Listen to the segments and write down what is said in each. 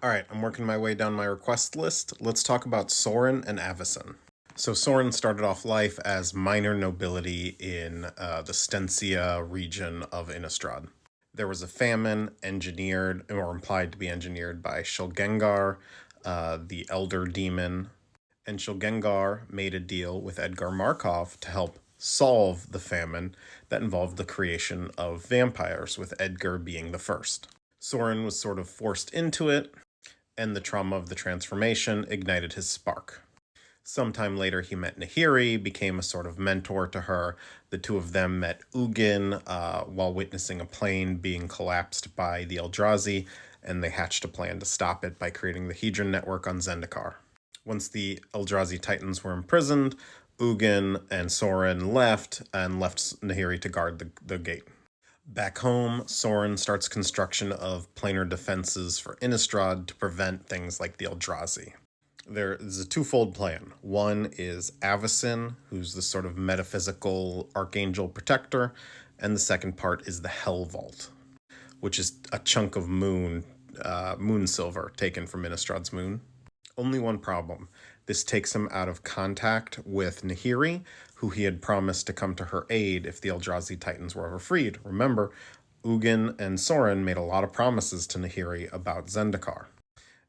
All right, I'm working my way down my request list. Let's talk about Sorin and Avacyn. So Sorin started off life as minor nobility in the Stencia region of Innistrad. There was a famine engineered, or implied to be engineered, by Shulgengar, the Elder Demon, and Shulgengar made a deal with Edgar Markov to help solve the famine that involved the creation of vampires, with Edgar being the first. Sorin was sort of forced into it, and the trauma of the transformation ignited his spark. Sometime later, he met Nahiri, became a sort of mentor to her. The two of them met Ugin while witnessing a plane being collapsed by the Eldrazi, and they hatched a plan to stop it by creating the Hedron network on Zendikar. Once the Eldrazi Titans were imprisoned, Ugin and Sorin left Nahiri to guard the gate. Back home, Sorin starts construction of planar defenses for Innistrad to prevent things like the Eldrazi. There is a twofold plan. One is Avacyn, who's the sort of metaphysical archangel protector, and the second part is the Hell Vault, which is a chunk of moon silver taken from Innistrad's moon. Only one problem. This takes him out of contact with Nahiri, who he had promised to come to her aid if the Eldrazi Titans were ever freed. Remember, Ugin and Sorin made a lot of promises to Nahiri about Zendikar.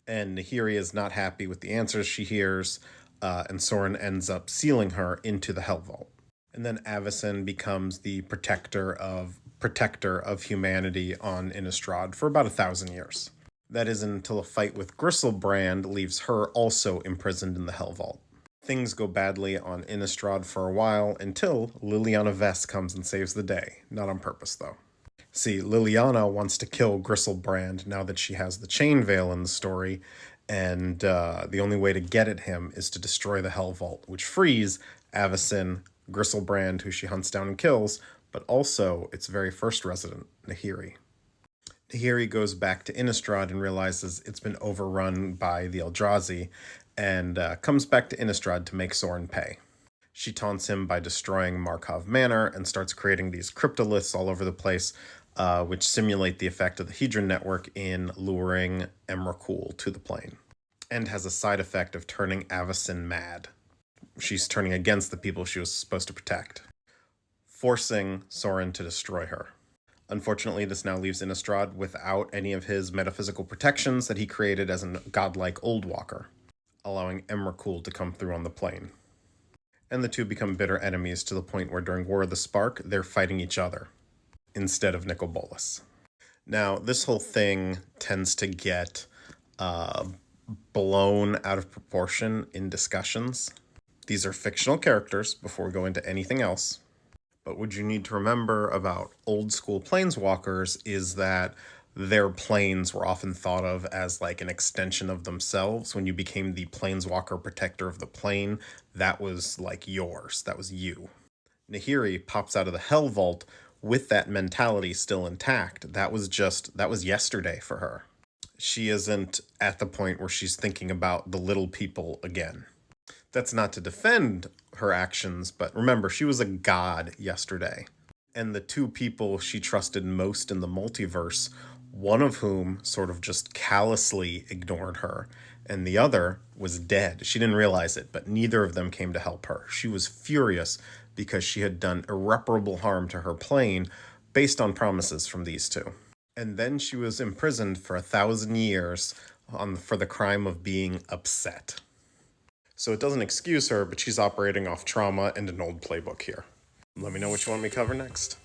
And Nahiri is not happy with the answers she hears, and Sorin ends up sealing her into the Hell Vault. And then Avacyn becomes the protector of humanity on Innistrad for about 1,000 years. That is until a fight with Griselbrand leaves her also imprisoned in the Hell Vault. Things go badly on Innistrad for a while until Liliana Vess comes and saves the day. Not on purpose, though. See, Liliana wants to kill Griselbrand now that she has the Chain Veil in the story, and the only way to get at him is to destroy the Hell Vault, which frees Avacyn, Griselbrand, who she hunts down and kills, but also its very first resident, Nahiri. Nahiri goes back to Innistrad and realizes it's been overrun by the Eldrazi, and comes back to Innistrad to make Sorin pay. She taunts him by destroying Markov Manor and starts creating these cryptoliths all over the place, which simulate the effect of the Hedron network in luring Emrakul to the plane, and has a side effect of turning Avacyn mad. She's turning against the people she was supposed to protect, forcing Sorin to destroy her. Unfortunately, this now leaves Innistrad without any of his metaphysical protections that he created as a godlike Old Walker, allowing Emrakul to come through on the plane. And the two become bitter enemies to the point where during War of the Spark, they're fighting each other instead of Nicol Bolas. Now, this whole thing tends to get blown out of proportion in discussions. These are fictional characters before we go into anything else. But what you need to remember about old school planeswalkers is that their planes were often thought of as like an extension of themselves. When you became the planeswalker protector of the plane, that was like yours. That was you. Nahiri pops out of the Hell Vault with that mentality still intact. That was yesterday for her. She isn't at the point where she's thinking about the little people again. That's not to defend her actions, but remember, she was a god yesterday. And the two people she trusted most in the multiverse, one of whom sort of just callously ignored her, and the other was dead. She didn't realize it, but neither of them came to help her. She was furious because she had done irreparable harm to her plane based on promises from these two. And then she was imprisoned for 1,000 years for the crime of being upset. So it doesn't excuse her, but she's operating off trauma and an old playbook here. Let me know what you want me to cover next.